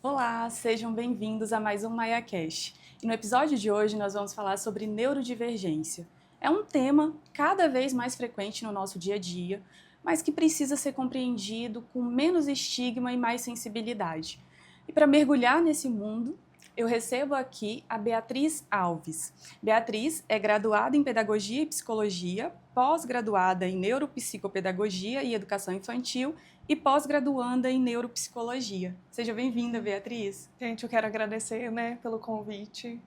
Olá, sejam bem-vindos a mais um MaiaCast. E no episódio de hoje nós vamos falar sobre neurodivergência. É um tema cada vez mais frequente no nosso dia a dia, mas que precisa ser compreendido com menos estigma e mais sensibilidade. E para mergulhar nesse mundo, eu recebo aqui a Beatriz Alves. Beatriz é graduada em Pedagogia e Psicologia, pós-graduada em Neuropsicopedagogia e Educação Infantil e pós-graduanda em Neuropsicologia. Seja bem-vinda, Beatriz. Gente, eu quero agradecer, pelo convite.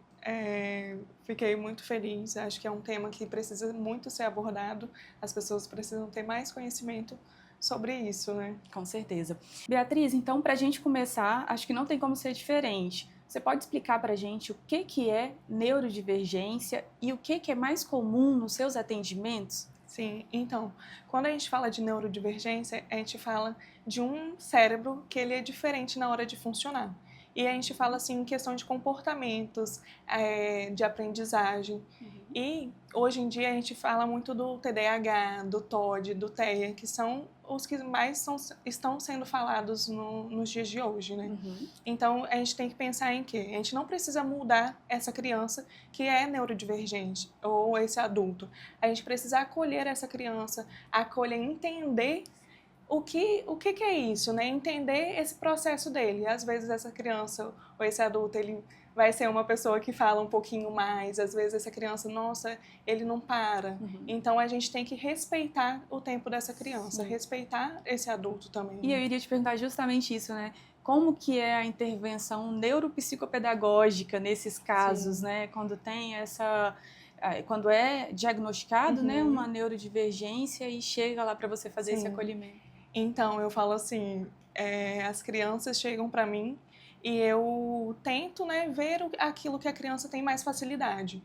Fiquei muito feliz. Acho que é um tema que precisa muito ser abordado. As pessoas precisam ter mais conhecimento sobre isso, né? Com certeza. Beatriz, então, para a gente começar, acho que não tem como ser diferente. Você pode explicar para a gente o que é neurodivergência e o que é mais comum nos seus atendimentos? Sim, então, quando a gente fala de neurodivergência, a gente fala de um cérebro que ele é diferente na hora de funcionar. E a gente fala assim em questão de comportamentos, de aprendizagem. E hoje em dia a gente fala muito do TDAH, do TOD, do TEA, que são os que mais estão sendo falados nos dias de hoje, né? Então a gente tem que pensar em quê? A gente não precisa mudar essa criança que é neurodivergente ou esse adulto. A gente precisa acolher essa criança, acolher, entender o que é isso, né? Entender esse processo dele. Às vezes essa criança ou esse adulto, ele vai ser uma pessoa que fala um pouquinho mais. Às vezes essa criança, nossa, ele não para. Então a gente tem que respeitar o tempo dessa criança, respeitar esse adulto também. E eu iria te perguntar justamente isso, né? Como que é a intervenção neuropsicopedagógica nesses casos, né? Quando tem quando é diagnosticado, né, uma neurodivergência e chega lá para você fazer esse acolhimento. Então, eu falo assim, as crianças chegam para mim e eu tento, né, ver aquilo que a criança tem mais facilidade.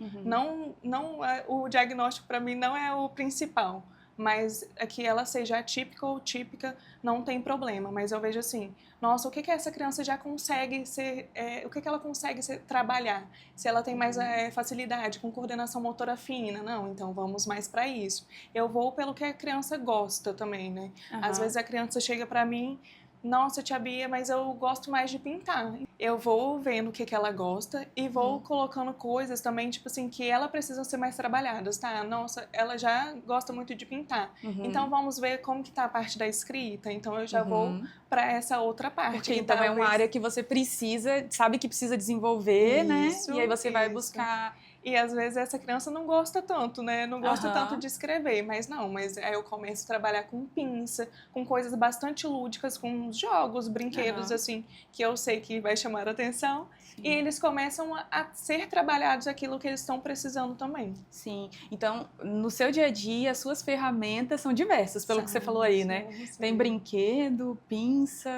O diagnóstico para mim não é o principal, mas que ela seja atípica ou típica não tem problema. Mas eu vejo assim, nossa, o que essa criança já consegue ser, o que ela consegue trabalhar? Se ela tem mais facilidade com coordenação motora fina, não, então vamos mais para isso. Eu vou pelo que a criança gosta também, né? Às vezes a criança chega para mim, nossa, tia Bia, mas eu gosto mais de pintar. Eu vou vendo o que ela gosta e vou colocando coisas também, tipo assim, que ela precisa ser mais trabalhadas, tá? Nossa, ela já gosta muito de pintar. Então vamos ver como que tá a parte da escrita. Então eu já vou para essa outra parte. Porque então é uma área que você sabe que precisa desenvolver, né? E aí você vai buscar. E às vezes essa criança não gosta tanto, né? Não gosta tanto de escrever, mas aí eu começo a trabalhar com pinça, com coisas bastante lúdicas, com jogos, brinquedos, assim, que eu sei que vai chamar a atenção. E eles começam a ser trabalhados aquilo que eles estão precisando também. Sim. Então, no seu dia a dia, as suas ferramentas são diversas, pelo que você falou aí, né? Tem brinquedo, pinça.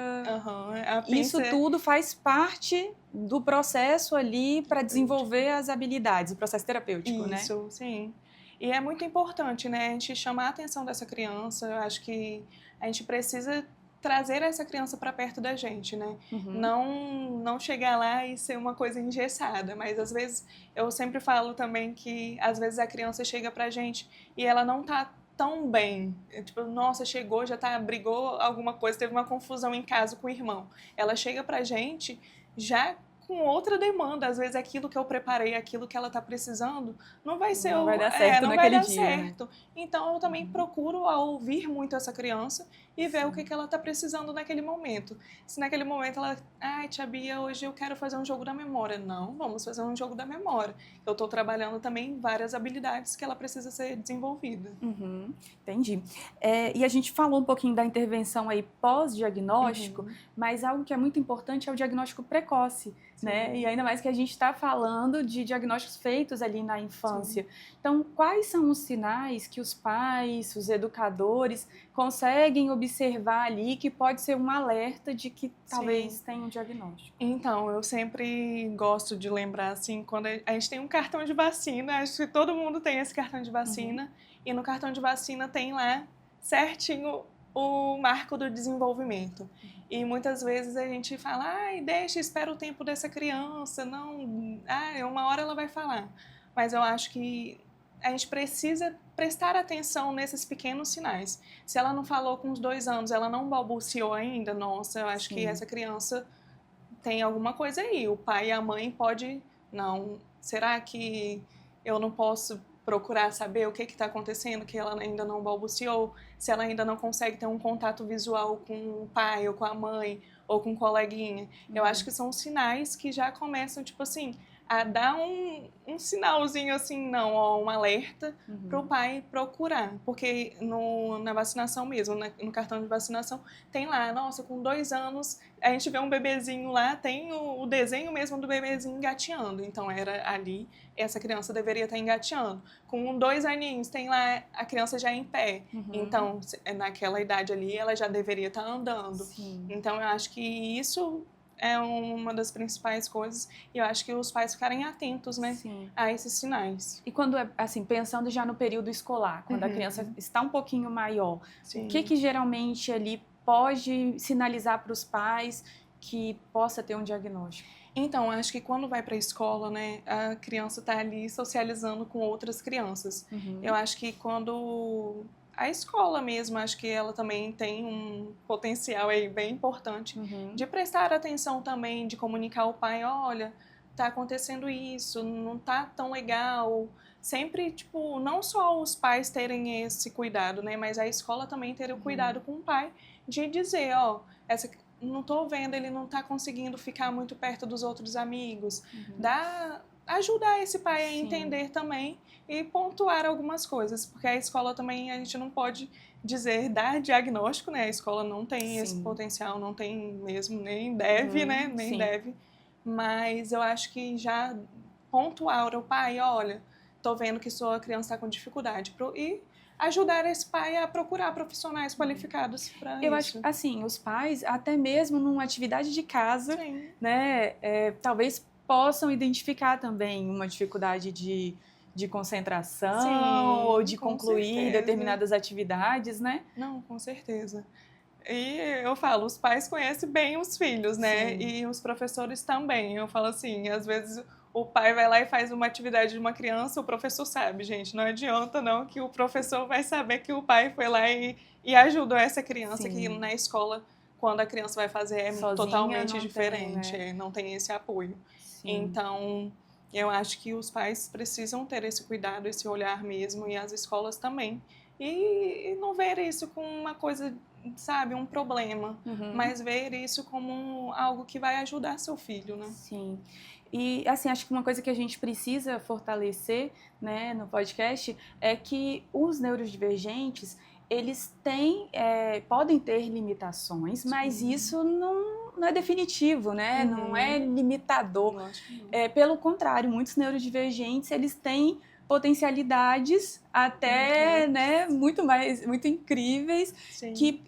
A pinça. Isso tudo faz parte do processo ali para desenvolver as habilidades, o processo terapêutico, né? Isso, sim. E é muito importante, né? A gente chamar a atenção dessa criança. Eu acho que a gente precisa trazer essa criança para perto da gente, né? Não chegar lá e ser uma coisa engessada, mas às vezes eu sempre falo também que às vezes a criança chega pra gente e ela não tá tão bem, tipo, nossa, chegou, brigou alguma coisa, teve uma confusão em casa com o irmão. Ela chega pra gente já com outra demanda, às vezes aquilo que eu preparei, aquilo que ela está precisando, não vai dar certo naquele dia, certo. Né? Então eu também procuro ouvir muito essa criança e ver o que ela está precisando naquele momento. Se naquele momento ela, tia Bia, hoje eu quero fazer um jogo da memória. Não, vamos fazer um jogo da memória. Eu estou trabalhando também várias habilidades que ela precisa ser desenvolvida. Entendi. E a gente falou um pouquinho da intervenção aí pós-diagnóstico, mas algo que é muito importante é o diagnóstico precoce. Né? E ainda mais que a gente está falando de diagnósticos feitos ali na infância. Então, quais são os sinais que os pais, os educadores conseguem observar ali que pode ser um alerta de que talvez tenha um diagnóstico? Então, eu sempre gosto de lembrar, assim, quando a gente tem um cartão de vacina, acho que todo mundo tem esse cartão de vacina, e no cartão de vacina tem lá certinho o marco do desenvolvimento. E muitas vezes a gente fala, espera o tempo dessa criança, uma hora ela vai falar. Mas eu acho que a gente precisa prestar atenção nesses pequenos sinais. Se ela não falou com os 2 anos, ela não balbuciou ainda, nossa, eu acho que essa criança tem alguma coisa aí. O pai e a mãe pode, não, será que eu não posso procurar saber o que está acontecendo, que ela ainda não balbuciou, se ela ainda não consegue ter um contato visual com o pai ou com a mãe ou com um coleguinha. Eu acho que são sinais que já começam, tipo assim, a dar um sinalzinho assim, não, ó, um alerta para o pai procurar. Porque na vacinação mesmo, no cartão de vacinação, tem lá, nossa, com 2 anos, a gente vê um bebezinho lá, tem o desenho mesmo do bebezinho engateando. Então, era ali, essa criança deveria estar engateando. Com 2 aninhos, tem lá a criança já em pé. Então, naquela idade ali, ela já deveria estar andando. Sim. Então, eu acho que isso é uma das principais coisas, e eu acho que os pais ficarem atentos, né, a esses sinais. E quando, assim, pensando já no período escolar, quando a criança está um pouquinho maior, o que geralmente ali pode sinalizar para os pais que possa ter um diagnóstico? Então, acho que quando vai para a escola, né, a criança está ali socializando com outras crianças. Eu acho que quando a escola mesmo, acho que ela também tem um potencial aí bem importante de prestar atenção também, de comunicar ao pai, olha, tá acontecendo isso, não tá tão legal. Sempre, tipo, não só os pais terem esse cuidado, né, mas a escola também ter o cuidado com o pai de dizer, ó, não tô vendo, ele não tá conseguindo ficar muito perto dos outros amigos. Ajudar esse pai a entender também e pontuar algumas coisas, porque a escola também, a gente não pode dar diagnóstico, né? A escola não tem esse potencial, não tem mesmo, nem deve, né? Nem deve. Mas eu acho que já pontuar o pai, olha, tô vendo que sua criança está com dificuldade. E ajudar esse pai a procurar profissionais qualificados para isso. Eu acho, assim, os pais, até mesmo numa atividade de casa, né, talvez possam identificar também uma dificuldade de concentração ou de concluir determinadas atividades, né? Não, com certeza. E eu falo, os pais conhecem bem os filhos, né? E os professores também. Eu falo assim, às vezes o pai vai lá e faz uma atividade de uma criança, o professor sabe, gente. Não adianta não que o professor vai saber que o pai foi lá e ajudou essa criança, que na escola, quando a criança vai fazer, é sozinha, totalmente diferente. Tem, né? Não tem esse apoio. Então, eu acho que os pais precisam ter esse cuidado, esse olhar mesmo, e as escolas também. E não ver isso como uma coisa, sabe, um problema, mas ver isso como algo que vai ajudar seu filho, né? Sim. E, assim, acho que uma coisa que a gente precisa fortalecer, né, no podcast é que os neurodivergentes, eles podem ter limitações, mas isso não é definitivo, né? Não é limitador. Pelo contrário, muitos neurodivergentes, eles têm potencialidades até, né, muito incríveis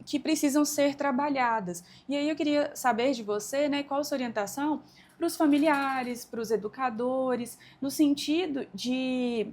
que precisam ser trabalhadas. E aí eu queria saber de você, né, qual a sua orientação para os familiares, para os educadores, no sentido de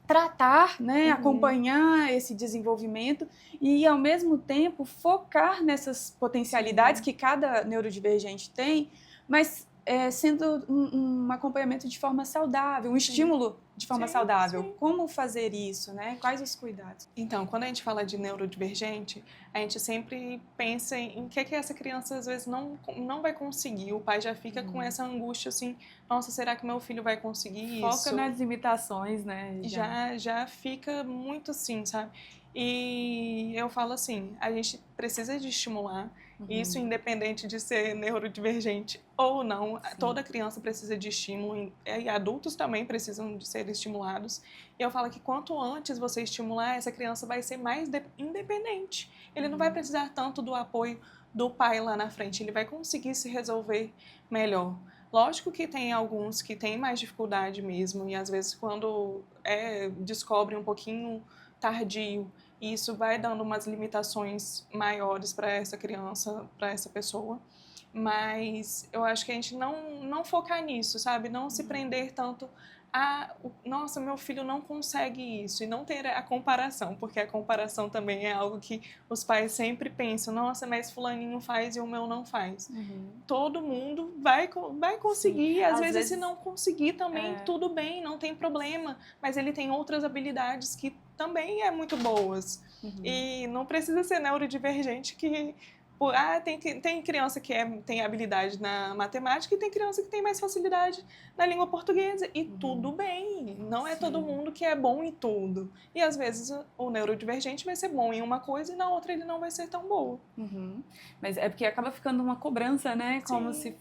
tratar, né, acompanhar esse desenvolvimento e, ao mesmo tempo, focar nessas potencialidades que cada neurodivergente tem, mas sendo um acompanhamento de forma saudável, um estímulo de forma saudável. Como fazer isso, né? Quais os cuidados? Então, quando a gente fala de neurodivergente, a gente sempre pensa em que essa criança às vezes não vai conseguir. O pai já fica com essa angústia assim, nossa, será que meu filho vai conseguir isso? Foca nas limitações, né? Já fica muito assim, sabe? E eu falo assim, a gente precisa de estimular, isso independente de ser neurodivergente ou não, toda criança precisa de estímulo e adultos também precisam de ser estimulados. E eu falo que quanto antes você estimular, essa criança vai ser mais independente. Ele não vai precisar tanto do apoio do pai lá na frente, ele vai conseguir se resolver melhor. Lógico que tem alguns que têm mais dificuldade mesmo, e às vezes quando descobre um pouquinho tardio, isso vai dando umas limitações maiores para essa criança, para essa pessoa. Mas eu acho que a gente não focar nisso, sabe? Não se prender tanto a, nossa, meu filho não consegue isso, e não ter a comparação, porque a comparação também é algo que os pais sempre pensam, nossa, mas fulaninho faz e o meu não faz. Todo mundo vai conseguir, às vezes se não conseguir também, tudo bem, não tem problema, mas ele tem outras habilidades que também muito boas. E não precisa ser neurodivergente que Tem criança que tem habilidade na matemática e tem criança que tem mais facilidade na língua portuguesa. E tudo bem, não é todo mundo que é bom em tudo. E às vezes o neurodivergente vai ser bom em uma coisa e na outra ele não vai ser tão bom. Mas é porque acaba ficando uma cobrança, né? Como se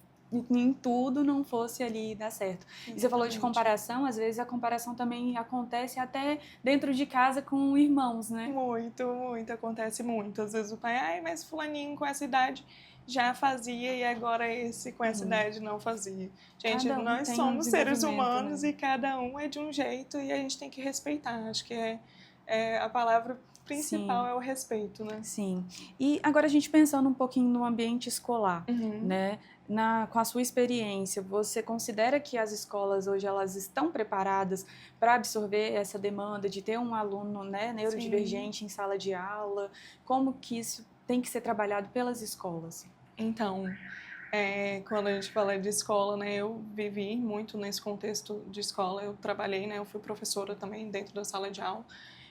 em tudo não fosse ali dar certo. Exatamente. E você falou de comparação, às vezes a comparação também acontece até dentro de casa com irmãos, né? Muito, acontece muito. Às vezes o pai, mas fulaninho com essa idade já fazia e agora esse com essa idade não fazia. Gente, nós somos seres humanos, né? E cada um é de um jeito e a gente tem que respeitar. Acho que a palavra principal é o respeito, né? Sim. E agora a gente pensando um pouquinho no ambiente escolar, né? Com a sua experiência, você considera que as escolas hoje elas estão preparadas para absorver essa demanda de ter um aluno, né, neurodivergente em sala de aula? Como que isso tem que ser trabalhado pelas escolas? Então, quando a gente fala de escola, né, eu vivi muito nesse contexto de escola. Eu trabalhei, né, eu fui professora também dentro da sala de aula.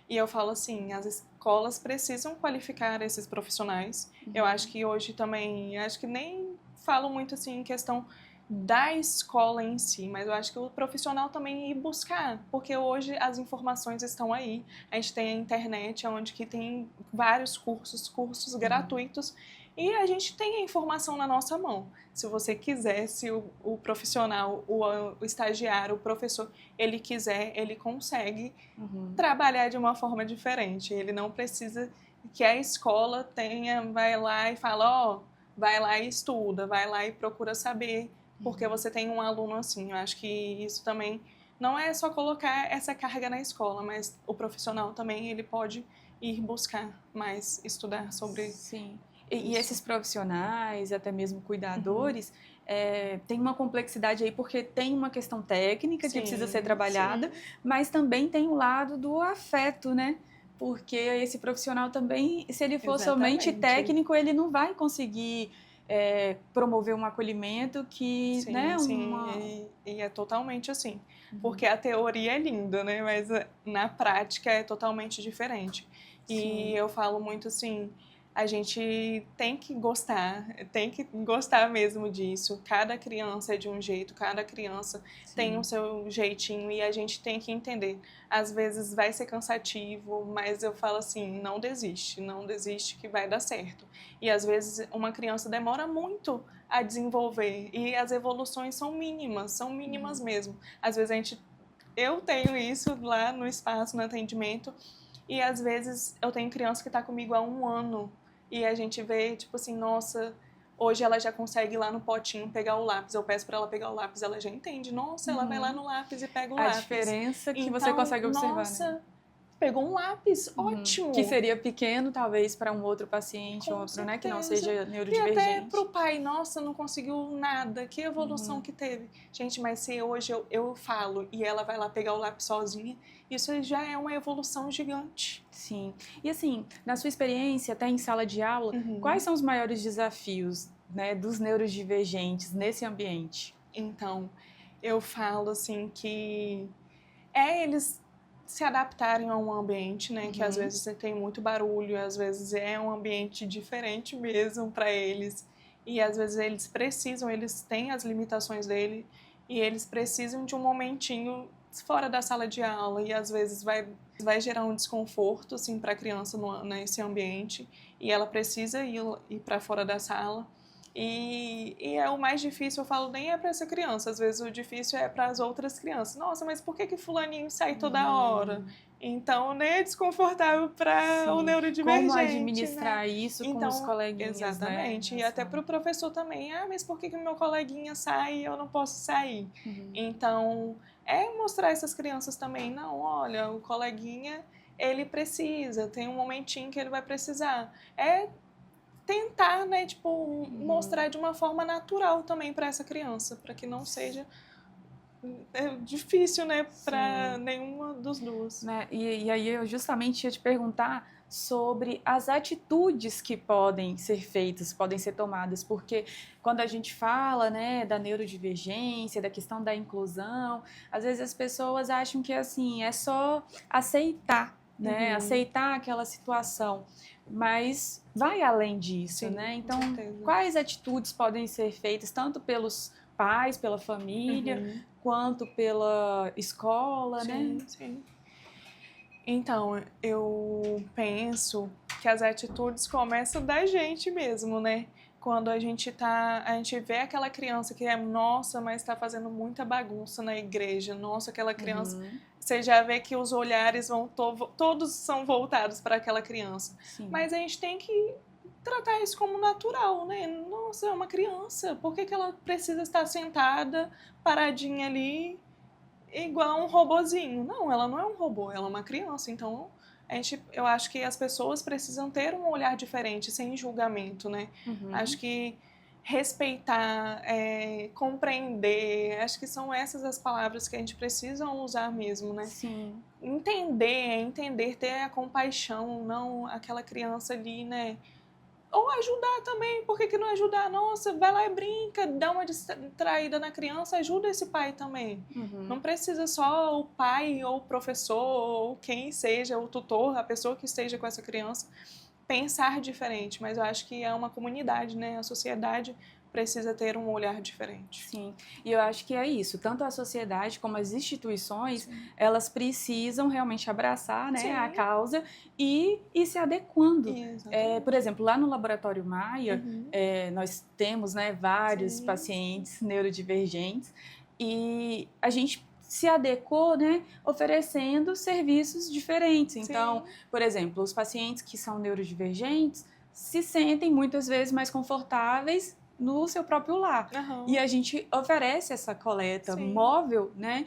E eu falo assim, as escolas precisam qualificar esses profissionais. Eu acho que hoje também, acho que nem falo muito assim em questão da escola em si, mas eu acho que o profissional também ir buscar, porque hoje as informações estão aí. A gente tem a internet, onde que tem vários cursos gratuitos, e a gente tem a informação na nossa mão. Se você quiser, se o profissional, o estagiário, o professor, ele quiser, ele consegue trabalhar de uma forma diferente. Ele não precisa que a escola vai lá e fala, vai lá e estuda, vai lá e procura saber, porque você tem um aluno assim. Eu acho que isso também não é só colocar essa carga na escola, mas o profissional também, ele pode ir buscar mais, estudar sobre... Sim. E esses profissionais, até mesmo cuidadores, tem uma complexidade aí, porque tem uma questão técnica que precisa ser trabalhada, mas também tem o lado do afeto, né? Porque esse profissional também, se ele for somente técnico, ele não vai conseguir promover um acolhimento que, né? E é totalmente assim. Porque a teoria é linda, né? Mas na prática é totalmente diferente. E eu falo muito assim... A gente tem que gostar mesmo disso. Cada criança é de um jeito, cada criança tem o seu jeitinho e a gente tem que entender. Às vezes vai ser cansativo, mas eu falo assim, não desiste que vai dar certo. E às vezes uma criança demora muito a desenvolver e as evoluções são mínimas mesmo. Às vezes eu tenho isso lá no espaço, no atendimento, e às vezes eu tenho criança que está comigo há 1 ano e a gente vê, tipo assim, nossa, hoje ela já consegue ir lá no potinho pegar o lápis. Eu peço para ela pegar o lápis, ela já entende. Nossa, ela vai lá no lápis e pega o lápis. A diferença que você consegue observar, nossa, né? Pegou um lápis, ótimo. Que seria pequeno, talvez, para um outro paciente, outro, né, que não seja neurodivergente. E até para o pai, nossa, não conseguiu nada, que evolução que teve. Gente, mas se hoje eu falo e ela vai lá pegar o lápis sozinha, isso já é uma evolução gigante. Sim. E assim, na sua experiência, até em sala de aula, quais são os maiores desafios, né, dos neurodivergentes nesse ambiente? Então, eu falo assim que eles se adaptarem a um ambiente, né, que às vezes tem muito barulho, às vezes é um ambiente diferente mesmo para eles, e às vezes eles têm as limitações dele, e eles precisam de um momentinho fora da sala de aula, e às vezes vai gerar um desconforto, assim, para a criança nesse ambiente, e ela precisa ir para fora da sala. E é o mais difícil, eu falo, nem é para essa criança, às vezes o difícil é para as outras crianças. Nossa, mas por que fulaninho sai toda hora? Então, nem é desconfortável para o neurodivergente. Como administrar isso com os coleguinhas, exatamente. Né? E até para o professor também. Mas por que o meu coleguinha sai e eu não posso sair? Então, mostrar essas crianças também, não, olha, o coleguinha, ele precisa, tem um momentinho que ele vai precisar. Tentar, né, tipo, mostrar de uma forma natural também para essa criança, para que não seja difícil, né, para nenhuma dos duas. Né? E aí eu justamente ia te perguntar sobre as atitudes que podem ser feitas, podem ser tomadas, porque quando a gente fala, né, da neurodivergência, da questão da inclusão, às vezes as pessoas acham que assim é só aceitar, né? Aceitar aquela situação. Mas vai além disso, Sim, né? Então, com certeza. quais atitudes podem ser feitas tanto pelos pais, pela família, quanto pela escola, né? Sim. Então, eu penso que as atitudes começam da gente mesmo, né? Quando a gente vê aquela criança que nossa, mas está fazendo muita bagunça na igreja, nossa, aquela criança, você já vê que os olhares todos são voltados para aquela criança. Sim. Mas a gente tem que tratar isso como natural, né? Nossa, é uma criança, por que ela precisa estar sentada, paradinha ali, igual um robozinho? Não, ela não é um robô, ela é uma criança. Então, eu acho que as pessoas precisam ter um olhar diferente, sem julgamento, né? Acho que respeitar, compreender, acho que são essas as palavras que a gente precisa usar mesmo, né? Sim. Entender, ter a compaixão, não aquela criança ali, né? Ou ajudar também, por que não ajudar? Nossa, vai lá e brinca, dá uma distraída na criança, ajuda esse pai também. Não precisa só o pai ou o professor ou quem seja, o tutor, a pessoa que esteja com essa criança, pensar diferente. Mas eu acho que é uma comunidade, né? A sociedade precisa ter um olhar diferente. Sim, e eu acho que é isso, tanto a sociedade como as instituições, elas precisam realmente abraçar, né, a causa e ir se adequando. Por exemplo, lá no Laboratório Maia, nós temos, né, vários pacientes neurodivergentes e a gente se adequou, né, oferecendo serviços diferentes. Então, por exemplo, os pacientes que são neurodivergentes se sentem muitas vezes mais confortáveis no seu próprio lar. E a gente oferece essa coleta móvel, né,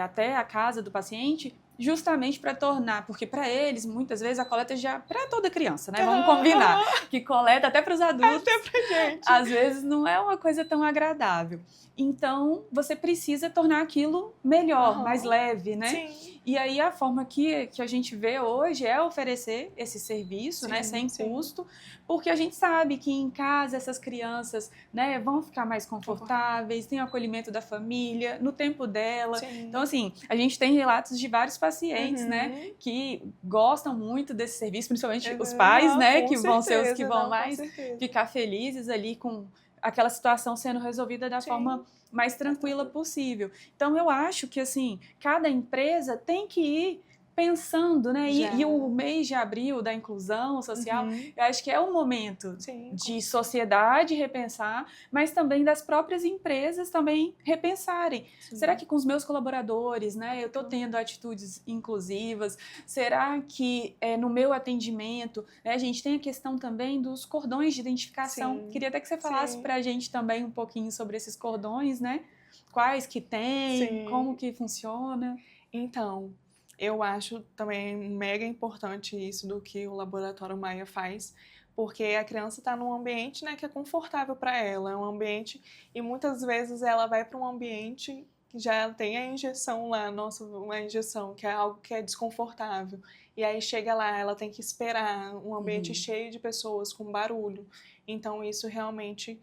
até a casa do paciente, justamente para tornar, porque para eles, muitas vezes, a coleta já para toda criança, né? Vamos combinar, que coleta até para os adultos, até pra gente, às vezes não é uma coisa tão agradável. Então, você precisa tornar aquilo melhor, mais leve, né? Sim. E aí, a forma que a gente vê hoje é oferecer esse serviço, né, sem custo, porque a gente sabe que em casa essas crianças, né, vão ficar mais confortáveis, tem o acolhimento da família, no tempo dela. Então, assim, a gente tem relatos de vários pacientes, né, que gostam muito desse serviço, principalmente os pais, né, que vão ser os que vão mais ficar felizes ali com aquela situação sendo resolvida da forma mais tranquila possível. Então, eu acho que, assim, cada empresa tem que ir pensando, né? E o mês de abril da inclusão social, eu acho que é o momento de sociedade repensar, mas também das próprias empresas também repensarem. Será que com os meus colaboradores, né, eu estou tendo atitudes inclusivas? Será que no meu atendimento, né, a gente tem a questão também dos cordões de identificação? Queria até que você falasse para a gente também um pouquinho sobre esses cordões, né? Quais que tem, como que funciona? Então, eu acho também mega importante isso do que o Laboratório Maia faz, porque a criança está num ambiente, né, que é confortável para ela, é um ambiente, e muitas vezes ela vai para um ambiente que já tem a injeção lá, nossa, uma injeção, que é algo que é desconfortável, e aí chega lá, ela tem que esperar um ambiente cheio de pessoas, com barulho, então isso realmente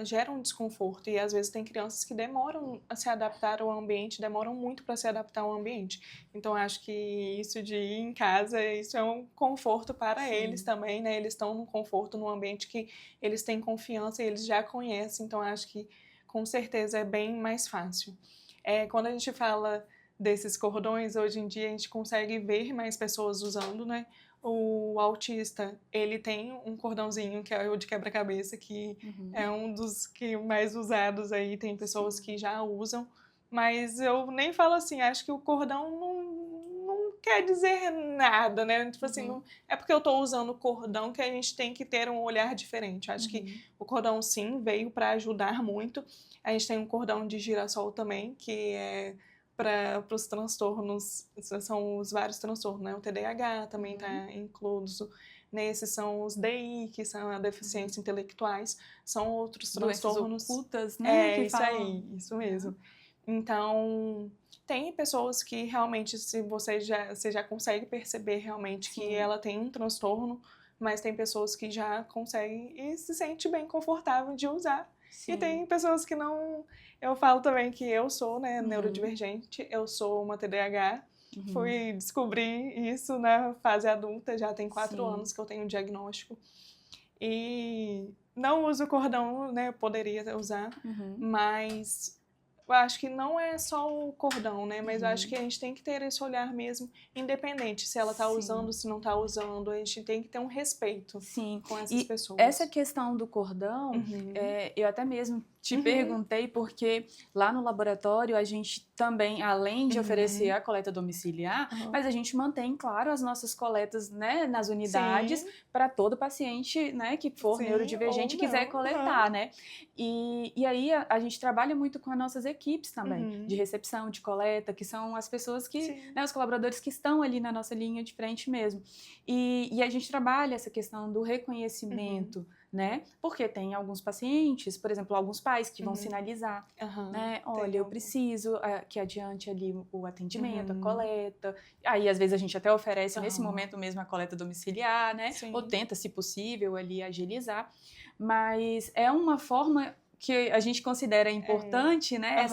gera um desconforto, e às vezes tem crianças que demoram a se adaptar ao ambiente, demoram muito para se adaptar ao ambiente. Então acho que isso de ir em casa, isso é um conforto para eles também, né? Eles estão num conforto, num ambiente que eles têm confiança e eles já conhecem, então acho que com certeza é bem mais fácil. Quando a gente fala desses cordões, hoje em dia a gente consegue ver mais pessoas usando, né? O autista, ele tem um cordãozinho que é o de quebra-cabeça, que é um dos que mais usados aí, tem pessoas que já usam, mas eu nem falo assim, acho que o cordão não quer dizer nada, né? Tipo assim, não, é porque eu tô usando o cordão que a gente tem que ter um olhar diferente. Acho que o cordão, sim, veio para ajudar muito. A gente tem um cordão de girassol também, que é para os transtornos, são os vários transtornos, né? O TDAH também está incluso. Nesses são os DI, que são a deficiência intelectuais, são outros transtornos. Ocultas, né? Isso aí, isso mesmo. Então, tem pessoas que realmente, se você já consegue perceber realmente que ela tem um transtorno, mas tem pessoas que já conseguem e se sente bem confortável de usar. E tem pessoas que não... Eu falo também que eu sou, né, neurodivergente, eu sou uma TDAH, Fui descobrir isso na fase adulta, já tem 4 Sim. anos que eu tenho o diagnóstico. E não uso cordão, né? Eu poderia usar, mas eu acho que não é só o cordão, né? Mas eu acho que a gente tem que ter esse olhar mesmo, independente se ela tá Sim. usando, se não tá usando. A gente tem que ter um respeito Sim. com essas pessoas. Essa questão do cordão, eu até mesmo te perguntei, porque lá no laboratório a gente também, além de oferecer a coleta domiciliar, mas a gente mantém, claro, as nossas coletas, né, nas unidades para todo paciente, né, que for neurodivergente e quiser coletar, né? E aí a gente trabalha muito com as nossas equipes também, de recepção, de coleta, que são as pessoas que, né, os colaboradores que estão ali na nossa linha de frente mesmo. E a gente trabalha essa questão do reconhecimento, né? Porque tem alguns pacientes, por exemplo, alguns pais que vão sinalizar, né? Olha, eu preciso que adiante ali o atendimento, a coleta. Aí, às vezes, a gente até oferece nesse momento mesmo a coleta domiciliar, né? Ou tenta, se possível, ali agilizar. Mas é uma forma que a gente considera importante, né,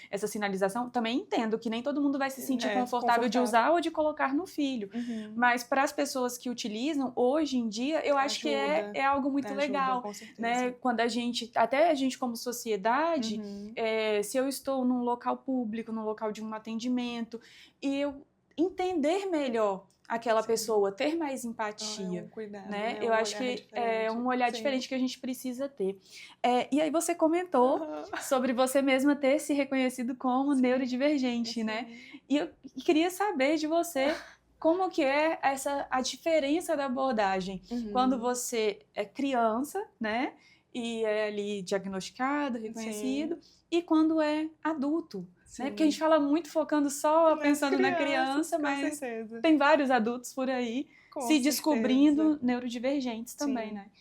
essa sinalização. Também entendo que nem todo mundo vai se sentir confortável de usar ou de colocar no filho. Mas para as pessoas que utilizam, hoje em dia, eu acho que é algo muito legal. Com certeza. Né? Quando até a gente como sociedade, se eu estou num local público, num local de um atendimento, e eu entender melhor aquela pessoa, ter mais empatia, cuidado, né? Eu acho que é um olhar diferente que a gente precisa ter. E aí você comentou sobre você mesma ter se reconhecido como neurodivergente, né? E eu queria saber de você como que é a diferença da abordagem quando você é criança, né? E é ali diagnosticado, reconhecido, e quando é adulto. Né? Porque a gente fala muito focando só pensando na criança, mas tem vários adultos por aí se descobrindo neurodivergentes também, né?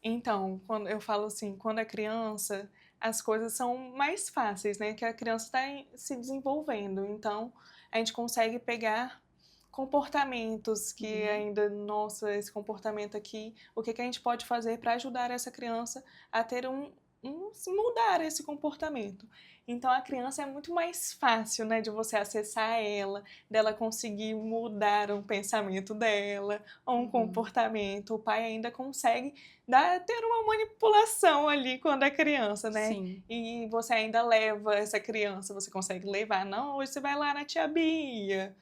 Então, quando eu falo assim, quando é criança, as coisas são mais fáceis, né? Que a criança está se desenvolvendo. Então, a gente consegue pegar comportamentos que ainda, nossa, esse comportamento aqui, o que a gente pode fazer para ajudar essa criança a ter mudar esse comportamento. Então a criança é muito mais fácil, né, de você acessar ela, dela conseguir mudar um pensamento dela ou um comportamento. O pai ainda consegue ter uma manipulação ali quando é criança, né? Sim. E você ainda leva essa criança, você consegue levar, não, hoje você vai lá na tia Bia.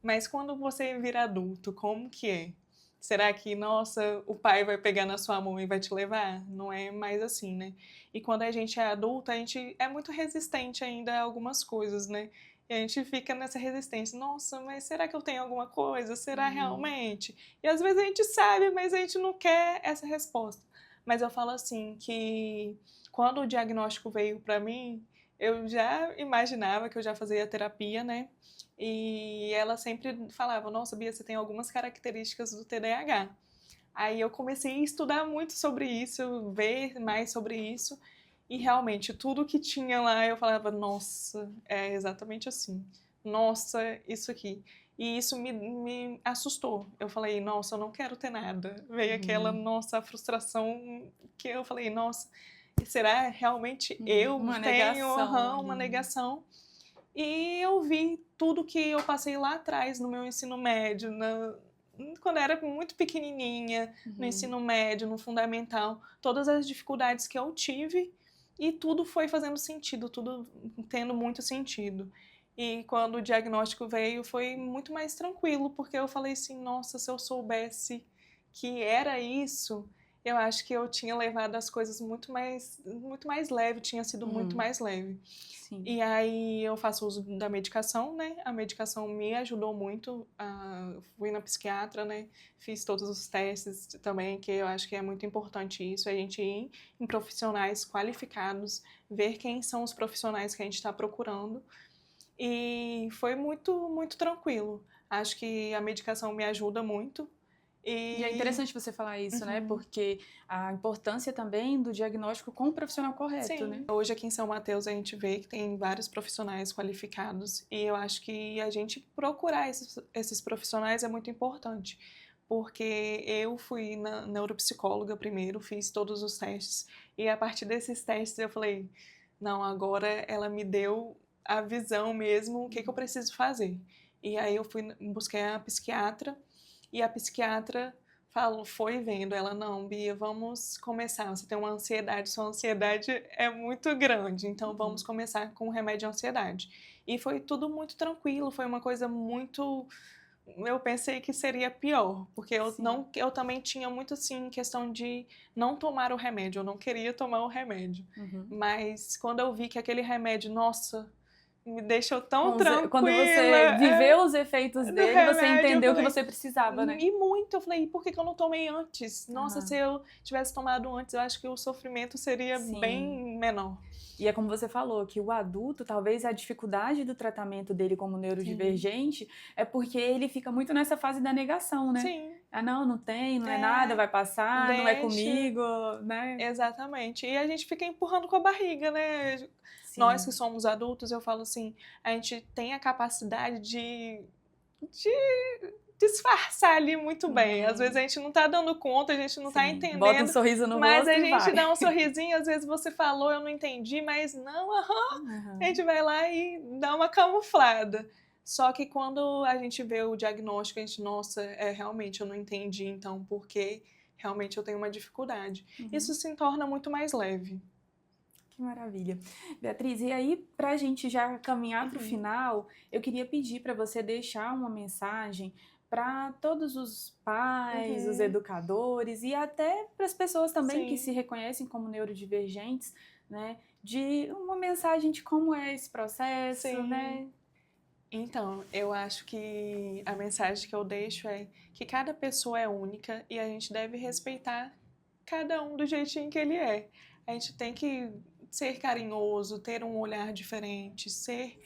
Mas quando você vira adulto, como que é? Será que, nossa, o pai vai pegar na sua mão e vai te levar? Não é mais assim, né? E quando a gente é adulta, a gente é muito resistente ainda a algumas coisas, né? E a gente fica nessa resistência. Nossa, mas será que eu tenho alguma coisa? Será realmente? E às vezes a gente sabe, mas a gente não quer essa resposta. Mas eu falo assim, que quando o diagnóstico veio para mim, eu já imaginava que eu já fazia terapia, né? E ela sempre falava, nossa, Bia, você tem algumas características do TDAH. Aí eu comecei a estudar muito sobre isso, ver mais sobre isso, e realmente tudo que tinha lá eu falava, nossa, é exatamente assim. Nossa, isso aqui. E isso me assustou. Eu falei, nossa, eu não quero ter nada. Veio aquela, nossa, frustração que eu falei, nossa, será realmente eu tenho uma negação? E eu vi tudo que eu passei lá atrás no meu ensino médio, quando eu era muito pequenininha, no ensino médio, no fundamental, todas as dificuldades que eu tive e tudo foi fazendo sentido, tudo tendo muito sentido. E quando o diagnóstico veio, foi muito mais tranquilo, porque eu falei assim, nossa, se eu soubesse que era isso, eu acho que eu tinha levado as coisas muito mais leve, tinha sido muito mais leve. Sim. E aí eu faço uso da medicação, né? A medicação me ajudou muito. Fui na psiquiatra, né? Fiz todos os testes também, que eu acho que é muito importante isso, a gente ir em profissionais qualificados, ver quem são os profissionais que a gente está procurando. E foi muito, muito tranquilo. Acho que a medicação me ajuda muito. E é interessante você falar isso, né? Porque a importância também do diagnóstico com o profissional correto, né? Hoje aqui em São Mateus a gente vê que tem vários profissionais qualificados e eu acho que a gente procurar esses profissionais é muito importante. Porque eu fui na neuropsicóloga primeiro, fiz todos os testes e a partir desses testes eu falei, não, agora ela me deu a visão mesmo, o que eu preciso fazer. E aí eu busquei a psiquiatra, e a psiquiatra foi vendo, ela, não, Bia, vamos começar, você tem uma ansiedade, sua ansiedade é muito grande, então vamos começar com o remédio de ansiedade. E foi tudo muito tranquilo, foi uma coisa muito... Eu pensei que seria pior, porque eu também tinha muito assim questão de não tomar o remédio, eu não queria tomar o remédio. Mas quando eu vi que aquele remédio, nossa, me deixou tão tranquila. Quando você viveu os efeitos dele, remédio, você entendeu que você precisava, né? E muito, eu falei, por que eu não tomei antes? Nossa, se eu tivesse tomado antes, eu acho que o sofrimento seria bem menor. E é como você falou, que o adulto, talvez a dificuldade do tratamento dele como neurodivergente é porque ele fica muito nessa fase da negação, né? Sim. Ah, não tem, não é nada, vai passar, não é comigo, né? Exatamente. E a gente fica empurrando com a barriga, né? Sim. Nós que somos adultos, eu falo assim, a gente tem a capacidade de disfarçar ali muito bem. Às vezes a gente não tá dando conta, a gente não tá entendendo. Bota um sorriso no mas rosto a e gente vai. dá um sorrisinho, às vezes você falou, eu não entendi, mas não, a gente vai lá e dá uma camuflada. Só que quando a gente vê o diagnóstico, a gente, nossa, realmente eu não entendi, então, porque realmente eu tenho uma dificuldade. Isso se torna muito mais leve. Que maravilha. Beatriz, e aí, para a gente já caminhar para o final, eu queria pedir para você deixar uma mensagem para todos os pais, os educadores e até para as pessoas também que se reconhecem como neurodivergentes, né? De uma mensagem de como é esse processo, né? Então, eu acho que a mensagem que eu deixo é que cada pessoa é única e a gente deve respeitar cada um do jeitinho que ele é. A gente tem que ser carinhoso, ter um olhar diferente, ser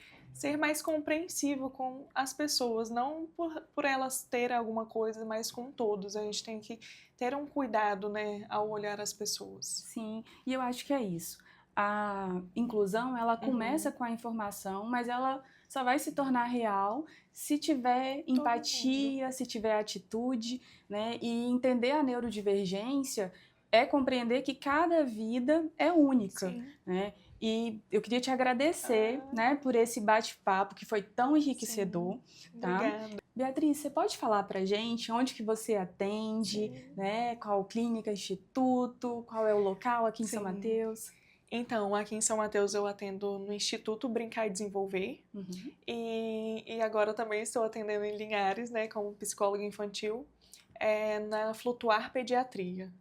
mais compreensivo com as pessoas, não por elas terem alguma coisa, mas com todos. A gente tem que ter um cuidado, né, ao olhar as pessoas. Sim, e eu acho que é isso. A inclusão, ela começa com a informação, mas ela só vai se tornar real se tiver empatia, se tiver atitude, né? E entender a neurodivergência é compreender que cada vida é única, né? E eu queria te agradecer, né, por esse bate-papo que foi tão enriquecedor, tá? Obrigada. Beatriz, você pode falar pra gente onde que você atende, né? Qual clínica, instituto, qual é o local aqui em São Mateus? Então, aqui em São Mateus eu atendo no Instituto Brincar e Desenvolver e agora também estou atendendo em Linhares, né, como psicóloga infantil, na Flutuar Pediatria,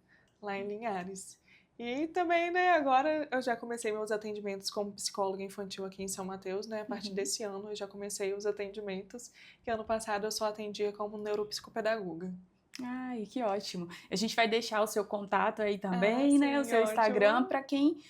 lá em Linhares. E também, né, agora eu já comecei meus atendimentos como psicóloga infantil aqui em São Mateus, né, a partir desse ano eu já comecei os atendimentos, que ano passado eu só atendia como neuropsicopedagoga. Ai, que ótimo. A gente vai deixar o seu contato aí também, né, o seu Instagram, para quem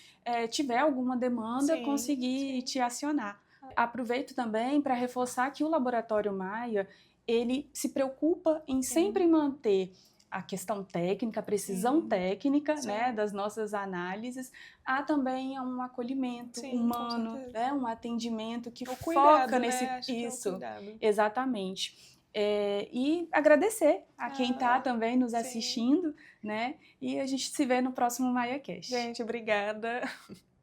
tiver alguma demanda conseguir te acionar. Aproveito também para reforçar que o Laboratório Maia, ele se preocupa em sempre manter a questão técnica, a precisão técnica, né, das nossas análises, há também um acolhimento humano, né, um atendimento que foca nesse... Isso, exatamente. E agradecer a quem está também nos assistindo, né, e a gente se vê no próximo MaiaCast. Gente, obrigada.